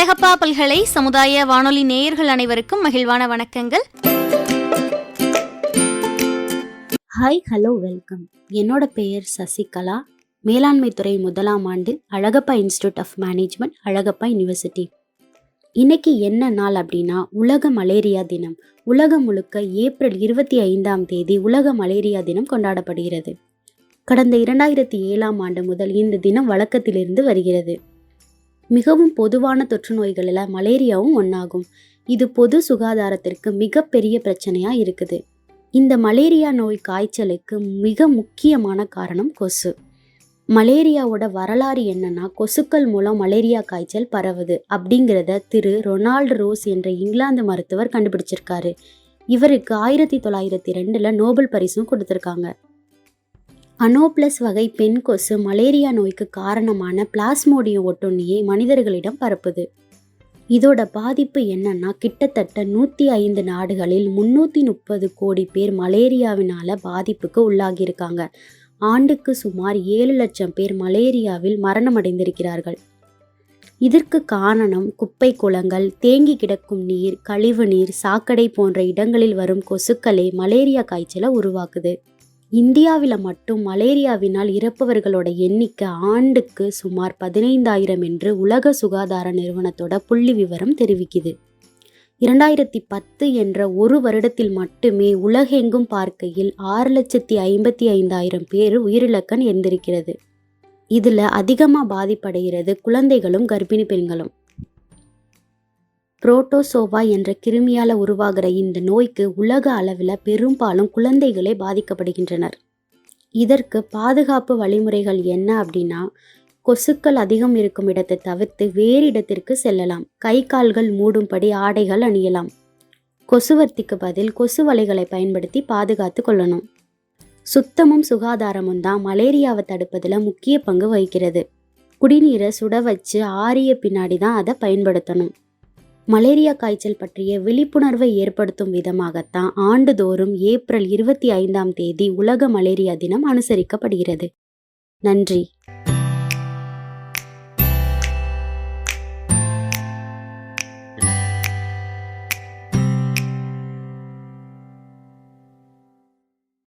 அழகப்பா பல்கலை சமுதாய வானொலி நேயர்கள் அனைவருக்கும் மகிழ்வான வணக்கங்கள். Hi, hello, welcome. என்னோட பெயர் சசிகலா. மேலாண்மை துறை 1ஆம் ஆண்டு, Alagappa institute of management, Alagappa university. இன்னைக்கு என்ன நாள் அப்படின்னா உலக மலேரியா தினம். உலகம் முழுக்க ஏப்ரல் 25ஆம் தேதி உலக மலேரியா தினம் கொண்டாடப்படுகிறது. கடந்த 2007ஆம் ஆண்டு முதல் இந்த தினம் வழக்கத்திலிருந்து வருகிறது. மிகவும் பொதுவான தொற்று நோய்களில் மலேரியாவும் ஒன்றாகும். இது பொது சுகாதாரத்திற்கு மிகப்பெரிய பிரச்சனையாக இருக்குது. இந்த மலேரியா நோய் காய்ச்சலுக்கு மிக முக்கியமான காரணம் கொசு. மலேரியாவோட வரலாறு என்னன்னா, கொசுக்கள் மூலம் மலேரியா காய்ச்சல் பரவுது அப்படிங்கிறத திரு ரொனால்டு ரோஸ் என்ற இங்கிலாந்து மருத்துவர் கண்டுபிடிச்சிருக்காரு. இவருக்கு 1902 நோபல் பரிசும் கொடுத்துருக்காங்க. அனோப்ளஸ் வகை பெண் கொசு மலேரியா நோய்க்கு காரணமான பிளாஸ்மோடியம் ஒட்டுண்ணியை மனிதர்களிடம் பரப்புது. இதோட பாதிப்பு என்னன்னா, கிட்டத்தட்ட 105 நாடுகளில் 330 கோடி பேர் மலேரியாவினால பாதிப்புக்கு உள்ளாகியிருக்காங்க. ஆண்டுக்கு சுமார் 7 லட்சம் பேர் மலேரியாவில் மரணமடைந்திருக்கிறார்கள். இதற்கு காரணம் குப்பை குளங்கள், தேங்கி கிடக்கும் நீர், கழிவு நீர், சாக்கடை போன்ற இடங்களில் வரும் கொசுக்களே மலேரியா காய்ச்சலை உருவாக்குது. இந்தியாவில் மட்டும் மலேரியாவினால் இறப்பவர்களோட எண்ணிக்கை ஆண்டுக்கு சுமார் 15,000 என்று உலக சுகாதார நிறுவனத்தோட புள்ளி விவரம் தெரிவிக்குது. 2010 என்ற ஒரு வருடத்தில் மட்டுமே உலகெங்கும் பார்க்கையில் 6,55,000 பேர் உயிரிழக்க நேர்ந்திருக்கிறது. இதில் அதிகமாக பாதிப்படைகிறது குழந்தைகளும் கர்ப்பிணி பெண்களும். புரோட்டோசோவா என்ற கிருமியால் உருவாகிற இந்த நோய்க்கு உலக அளவில் பெரும்பாலும் குழந்தைகளே பாதிக்கப்படுகின்றனர். இதற்கு பாதுகாப்பு வழிமுறைகள் என்ன அப்படின்னா, கொசுக்கள் அதிகம் இருக்கும் இடத்தை தவிர்த்து வேறு இடத்திற்கு செல்லலாம். கை கால்கள் மூடும்படி ஆடைகள் அணியலாம். கொசுவர்த்திக்கு பதில் கொசு வலைகளை பயன்படுத்தி பாதுகாத்து கொள்ளணும். சுத்தமும் சுகாதாரமும் தான் மலேரியாவை தடுப்பதில் முக்கிய பங்கு வகிக்கிறது. குடிநீரை சுட வச்சு ஆறிய பின்னாடி தான் அதை பயன்படுத்தணும். மலேரியா காய்ச்சல் பற்றிய விழிப்புணர்வை ஏற்படுத்தும் விதமாகத்தான் ஆண்டுதோறும் ஏப்ரல் 25ஆம் தேதி உலக மலேரியா தினம் அனுசரிக்கப்படுகிறது. நன்றி.